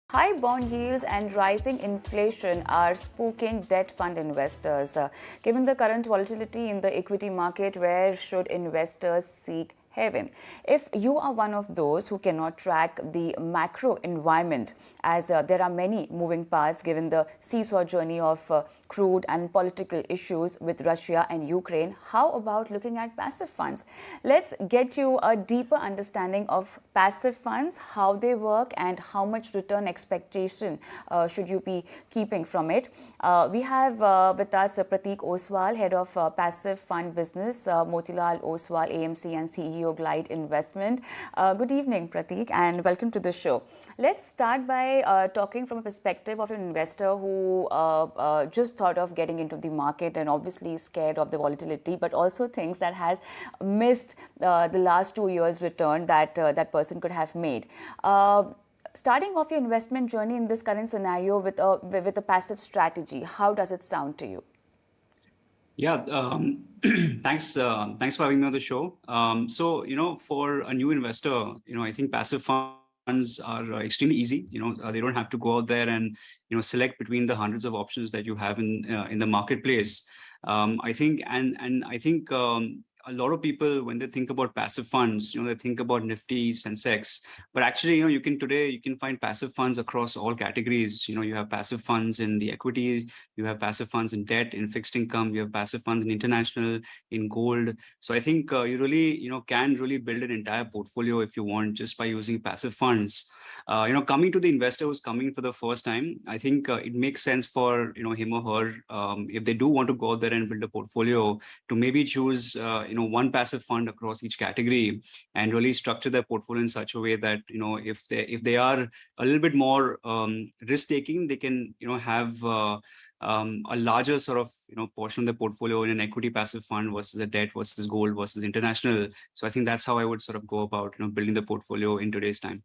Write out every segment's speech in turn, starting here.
High bond yields and rising inflation are spooking debt fund investors. Given the current volatility in the equity market, where should investors seek haven? If you are one of those who cannot track the macro environment, as there are many moving parts given the seesaw journey of crude and political issues with Russia and Ukraine, how about looking at passive funds? Let's get you a deeper understanding of passive funds, how they work, and how much return expectation should you be keeping from it. We have with us Pratik Oswal, Head of Passive Fund Business, Motilal Oswal AMC and CEO Glide Investment. Good evening, Pratik, and welcome to the show. Let's start by talking from a perspective of an investor who just thought of getting into the market and obviously scared of the volatility, but also thinks that has missed the last 2 years' return that that person could have made. Starting off your investment journey in this current scenario with a passive strategy, how does it sound to you? Yeah, thanks for having me on the show. For a new investor, I think passive funds are extremely easy. They don't have to go out there and select between the hundreds of options that you have in the marketplace. I think a lot of people, when they think about passive funds, they think about Nifty, Sensex, but actually, you can find passive funds across all categories. You have passive funds in the equities, you have passive funds in debt, in fixed income, you have passive funds in international, in gold. So I think you really, can really build an entire portfolio if you want, just by using passive funds. Coming to the investor who's coming for the first time, I think it makes sense for him or her, if they do want to go out there and build a portfolio, to maybe choose one passive fund across each category and really structure their portfolio in such a way that if they are a little bit more risk taking, they can have a larger sort of portion of the portfolio in an equity passive fund versus a debt versus gold versus international. So I think that's how I would sort of go about building the portfolio in today's time.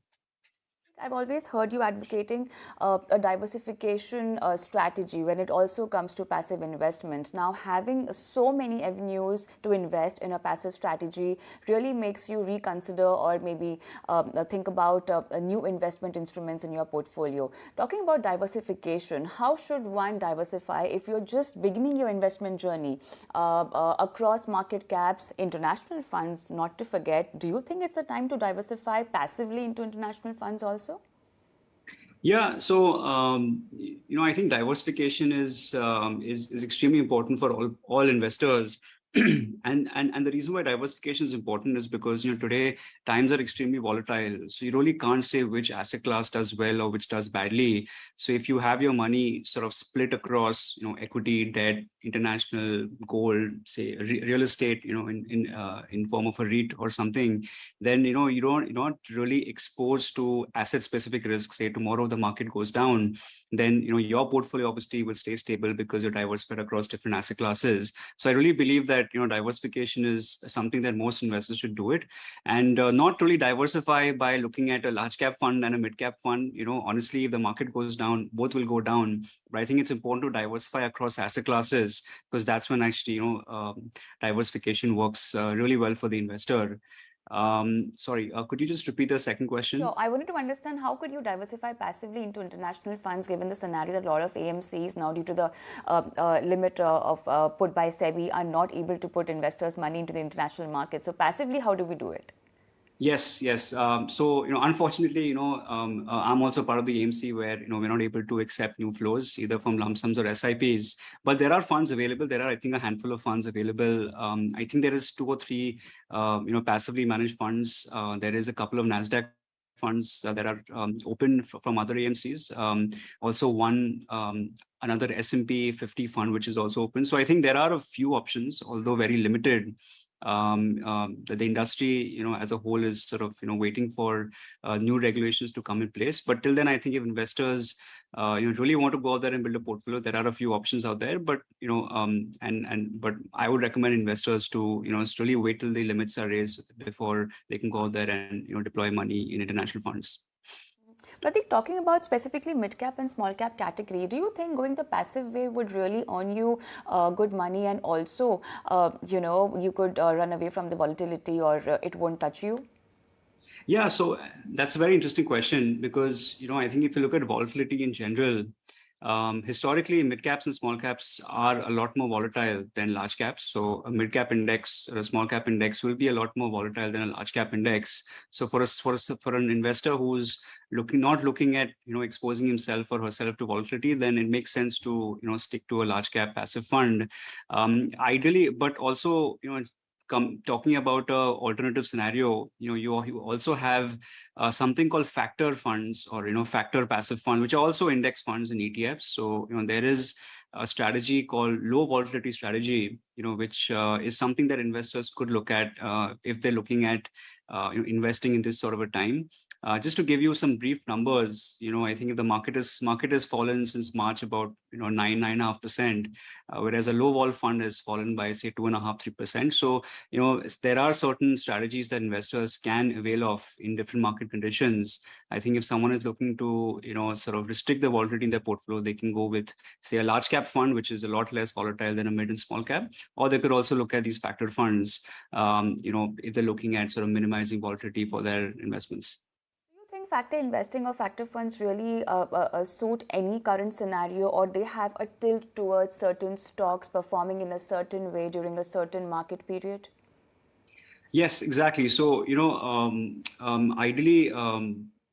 I've always heard you advocating a diversification strategy when it also comes to passive investment. Now, having so many avenues to invest in a passive strategy really makes you reconsider or maybe think about new investment instruments in your portfolio. Talking about diversification, how should one diversify if you're just beginning your investment journey across market caps, international funds, not to forget? Do you think it's a time to diversify passively into international funds also? Yeah, so I think diversification is extremely important for all investors. and the reason why diversification is important is because today times are extremely volatile, so you really can't say which asset class does well or which does badly. So if you have your money sort of split across equity, debt, international, gold, say real estate, in form of a REIT or something, then you're not really exposed to asset specific risks. Say tomorrow the market goes down, then your portfolio obviously will stay stable because you're diversified across different asset classes. So I really believe that diversification is something that most investors should do it, and not really diversify by looking at a large cap fund and a mid cap fund. Honestly, if the market goes down, both will go down. But I think it's important to diversify across asset classes, because that's when actually diversification works really well for the investor. Sorry, could you just repeat the second question? Sure. I wanted to understand how could you diversify passively into international funds given the scenario that a lot of AMCs now, due to the limit of put by SEBI, are not able to put investors' money into the international market. So passively, how do we do it? Yes. So unfortunately, I'm also part of the AMC where we're not able to accept new flows either from lump sums or SIPs. But there are funds available. There are, I think, a handful of funds available. I think there is 2 or 3, passively managed funds. There is a couple of Nasdaq funds that are open from other AMCs. Also another S&P 50 fund which is also open. So I think there are a few options, although very limited. The industry, as a whole, is sort of waiting for new regulations to come in place. But till then, I think if investors really want to go out there and build a portfolio, there are a few options out there. But but I would recommend investors to really wait till the limits are raised before they can go out there and deploy money in international funds. Pratik, talking about specifically mid-cap and small-cap category, do you think going the passive way would really earn you good money, and also, you could run away from the volatility, or it won't touch you? Yeah, so that's a very interesting question because, I think if you look at volatility in general, historically, mid caps and small caps are a lot more volatile than large caps. So a mid cap index or a small cap index will be a lot more volatile than a large cap index. So for an investor who's not looking at, exposing himself or herself to volatility, then it makes sense to, stick to a large cap passive fund. Ideally, but also, talking about a alternative scenario, you also have something called factor funds or factor passive fund, which are also index funds and ETFs. So there is a strategy called low volatility strategy, which is something that investors could look at if they're looking at investing in this sort of a time. Just to give you some brief numbers, I think if the market has fallen since March about 9.5%, whereas a low vol fund has fallen by say 2.5-3%. So there are certain strategies that investors can avail of in different market conditions. I think if someone is looking to sort of restrict the volatility in their portfolio, they can go with say a large cap fund, which is a lot less volatile than a mid and small cap, or they could also look at these factor funds, if they're looking at sort of minimizing volatility for their investments. Do you think factor investing or factor funds really suit any current scenario, or they have a tilt towards certain stocks performing in a certain way during a certain market period? Yes, exactly. So, ideally,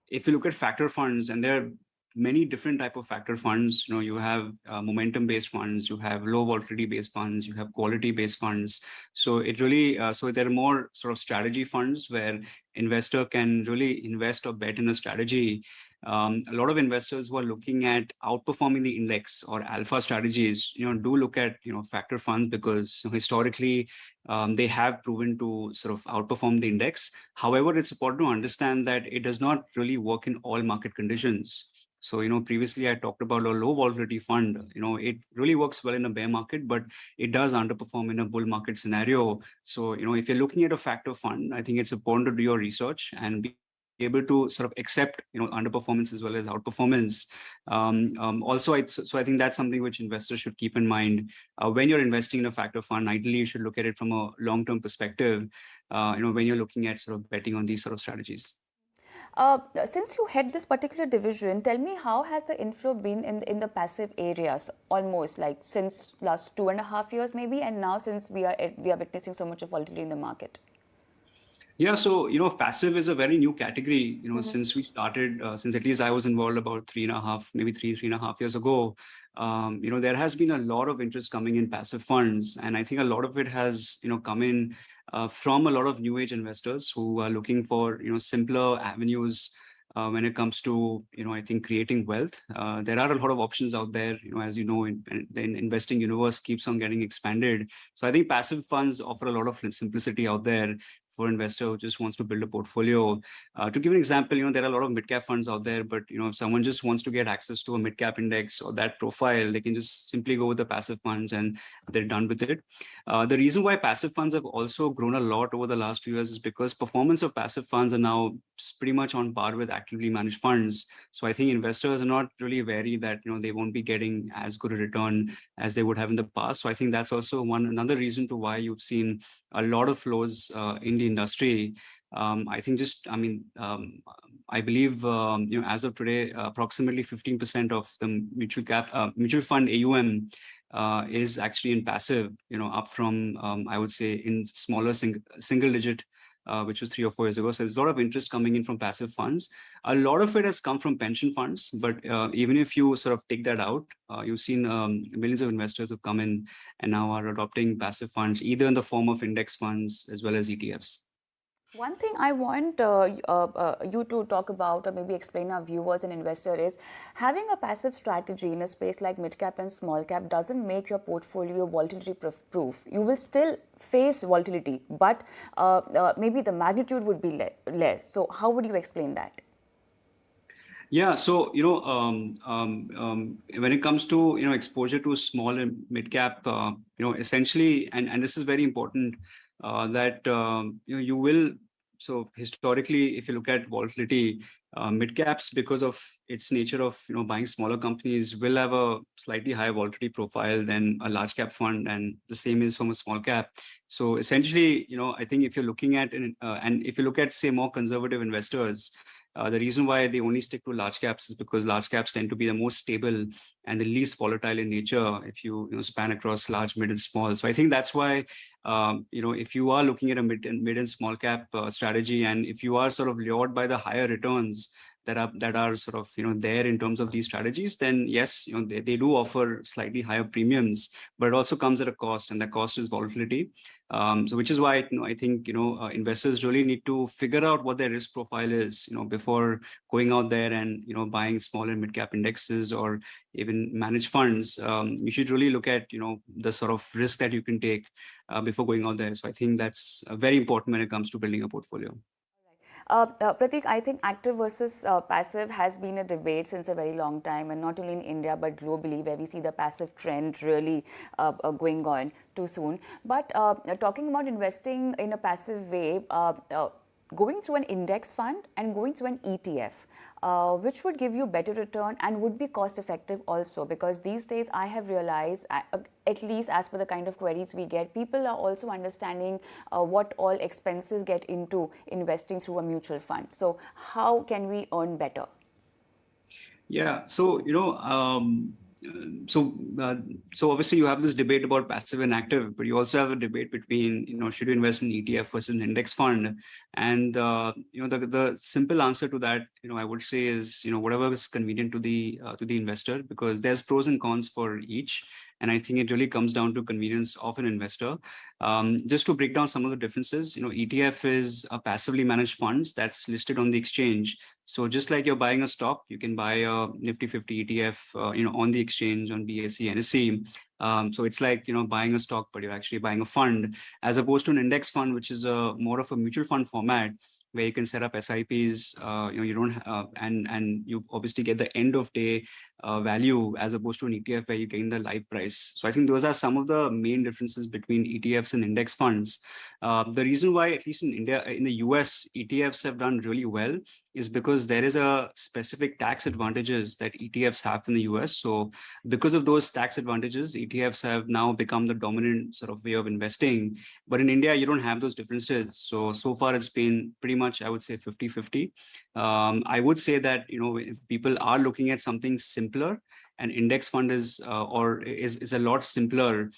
if you look at factor funds, and there are many different type of factor funds, you have momentum-based funds, you have low volatility-based funds, you have quality-based funds. So it really, so there are more sort of strategy funds where investor can really invest or bet in a strategy. A lot of investors who are looking at outperforming the index or alpha strategies, do look at, factor funds because historically, they have proven to sort of outperform the index. However, it's important to understand that it does not really work in all market conditions. So, previously I talked about a low volatility fund. It really works well in a bear market, but it does underperform in a bull market scenario. So, if you're looking at a factor fund, I think it's important to do your research and be able to sort of accept underperformance as well as outperformance. Also, so I think that's something which investors should keep in mind when you're investing in a factor fund. Ideally, you should look at it from a long-term perspective. When you're looking at sort of betting on these sort of strategies. Since you head this particular division, tell me, how has the inflow been in the passive areas? Almost like since last 2.5 years maybe, and now since we are witnessing so much of volatility in the market. Yeah, so passive is a very new category. Since we started, since at least I was involved about 3.5, maybe 3.5 years ago. There has been a lot of interest coming in passive funds, and I think a lot of it has come in from a lot of new age investors who are looking for simpler avenues when it comes to I think creating wealth. There are a lot of options out there. As you know, the investing universe keeps on getting expanded. So I think passive funds offer a lot of simplicity out there for investor who just wants to build a portfolio. To give an example, there are a lot of mid-cap funds out there, but if someone just wants to get access to a mid-cap index or that profile, they can just simply go with the passive funds and they're done with it. The reason why passive funds have also grown a lot over the last 2 years is because performance of passive funds are now pretty much on par with actively managed funds. So I think investors are not really wary that they won't be getting as good a return as they would have in the past. So I think that's also another reason to why you've seen a lot of flows in the industry. I think I believe as of today, approximately 15% of the mutual fund AUM is actually in passive. Up from I would say in smaller single digit. Which was 3 or 4 years ago. So there's a lot of interest coming in from passive funds. A lot of it has come from pension funds, but even if you sort of take that out, you've seen millions of investors have come in and now are adopting passive funds, either in the form of index funds as well as ETFs. One thing I want you to talk about, or maybe explain our viewers and investor, is having a passive strategy in a space like mid cap and small cap doesn't make your portfolio volatility proof. You will still face volatility, but maybe the magnitude would be less. So how would you explain that? Yeah, so when it comes to exposure to small and mid cap, essentially, and this is very important, that you will. So historically, if you look at volatility, Mid caps, because of its nature of buying smaller companies, will have a slightly higher volatility profile than a large cap fund, and the same is from a small cap. So essentially, I think if you're looking at and if you look at, say, more conservative investors, the reason why they only stick to large caps is because large caps tend to be the most stable and the least volatile in nature if you span across large, mid, and small. So I think that's why if you are looking at a mid and small cap strategy, and if you are sort of lured by the higher returns that are sort of there in terms of these strategies, then yes, they do offer slightly higher premiums, but it also comes at a cost, and the cost is volatility. So which is why I think investors really need to figure out what their risk profile is before going out there and buying small and mid cap indexes or even managed funds. You should really look at the sort of risk that you can take before going out there. So I think that's very important when it comes to building a portfolio. Pratik, I think active versus passive has been a debate since a very long time, and not only in India but globally, where we see the passive trend really going on too soon. But talking about investing in a passive way, going through an index fund and going through an ETF, which would give you better return and would be cost effective also, because these days I have realized, at least as per the kind of queries we get, people are also understanding what all expenses get into investing through a mutual fund. So how can we earn better? Yeah, so so obviously you have this debate about passive and active, but you also have a debate between should you invest in ETF versus an index fund, and the simple answer to that I would say is whatever is convenient to the investor, because there's pros and cons for each. And I think it really comes down to convenience of an investor. Just to break down some of the differences, ETF is a passively managed funds that's listed on the exchange. So just like you're buying a stock, you can buy a Nifty 50 ETF, on the exchange on BSE, NSE. So it's like buying a stock, but you're actually buying a fund, as opposed to an index fund, which is a more of a mutual fund format where you can set up SIPs. You don't and you obviously get the end of day value, as opposed to an ETF where you gain the live price. So I think those are some of the main differences between ETFs and index funds. The reason why, at least in India, in the US, ETFs have done really well is because there is a specific tax advantages that ETFs have in the US. So because of those tax advantages, ETFs have now become the dominant sort of way of investing. But in India, you don't have those differences. So far, it's been pretty much, I would say, 50-50. I would say that, if people are looking at something simpler, an index fund is a lot simpler,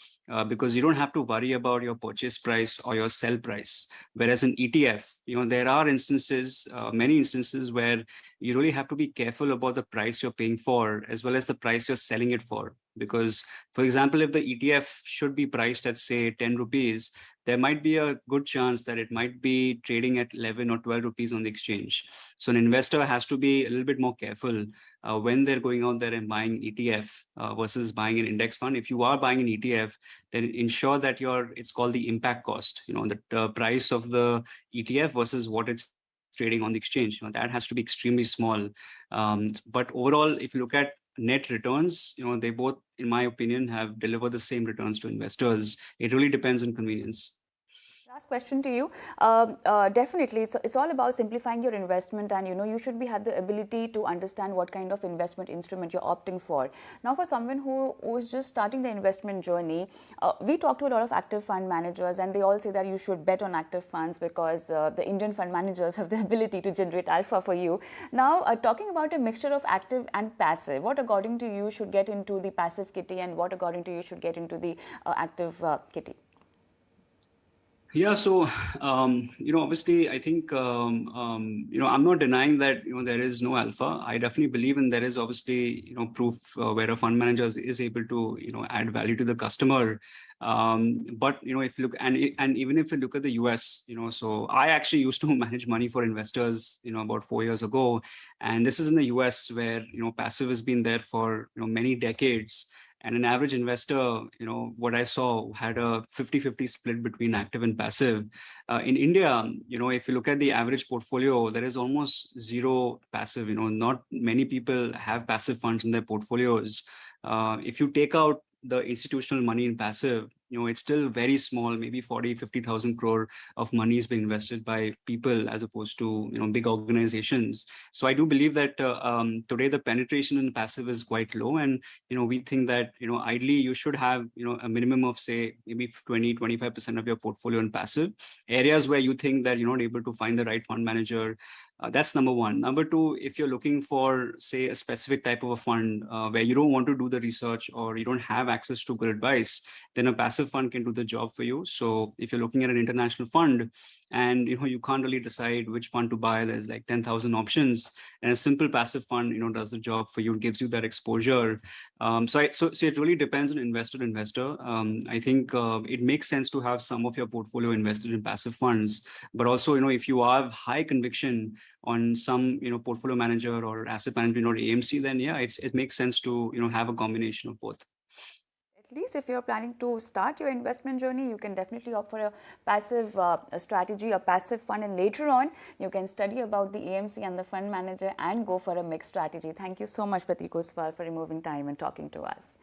because you don't have to worry about your purchase price or your sell price. Whereas an ETF, there are instances, many instances, where you really have to be careful about the price you're paying for, as well as the price you're selling it for. Because, for example, if the ETF should be priced at, say, 10 rupees, there might be a good chance that it might be trading at 11 or 12 rupees on the exchange. So an investor has to be a little bit more careful when they're going out there and buying ETF versus buying an index fund. If you are buying an ETF, then ensure that it's called the impact cost, the price of the ETF versus what it's trading on the exchange. That has to be extremely small. But overall, if you look at net returns, they both, in my opinion, have delivered the same returns to investors. It really depends on convenience. Last question to you. Definitely, it's all about simplifying your investment, and you should have the ability to understand what kind of investment instrument you're opting for. Now, for someone who is just starting the investment journey, we talk to a lot of active fund managers, and they all say that you should bet on active funds because the Indian fund managers have the ability to generate alpha for you. Now, talking about a mixture of active and passive, what according to you should get into the passive kitty, and what according to you should get into the active kitty? Yeah, so obviously, I think I'm not denying that there is no alpha. I definitely believe in there is obviously proof where a fund manager is able to add value to the customer. But if you look and even if you look at the US, so I actually used to manage money for investors about 4 years ago, and this is in the US where passive has been there for many decades. And an average investor, what I saw, had a 50-50 split between active and passive. In India, if you look at the average portfolio, there is almost zero passive. Not many people have passive funds in their portfolios. If you take out the institutional money in passive, it's still very small, maybe 40-50,000 crore of money is being invested by people as opposed to, big organizations. So I do believe that today the penetration in passive is quite low. And, we think that, ideally you should have, a minimum of, say, maybe 20-25% of your portfolio in passive areas where you think that you're not able to find the right fund manager. That's number one. Number two, if you're looking for, say, a specific type of a fund where you don't want to do the research or you don't have access to good advice, then a passive fund can do the job for you. So if you're looking at an international fund and you can't really decide which fund to buy, there's like 10,000 options, and a simple passive fund does the job for you, gives you that exposure. So it really depends on investor to investor. I think it makes sense to have some of your portfolio invested in passive funds, but also if you have high conviction on some portfolio manager or asset management or AMC, then yeah, it makes sense to have a combination of both. At least if you're planning to start your investment journey, you can definitely opt for a passive strategy, a passive fund, and later on you can study about the AMC and the fund manager and go for a mixed strategy. Thank you so much, Pratik Oswal, for removing time and talking to us.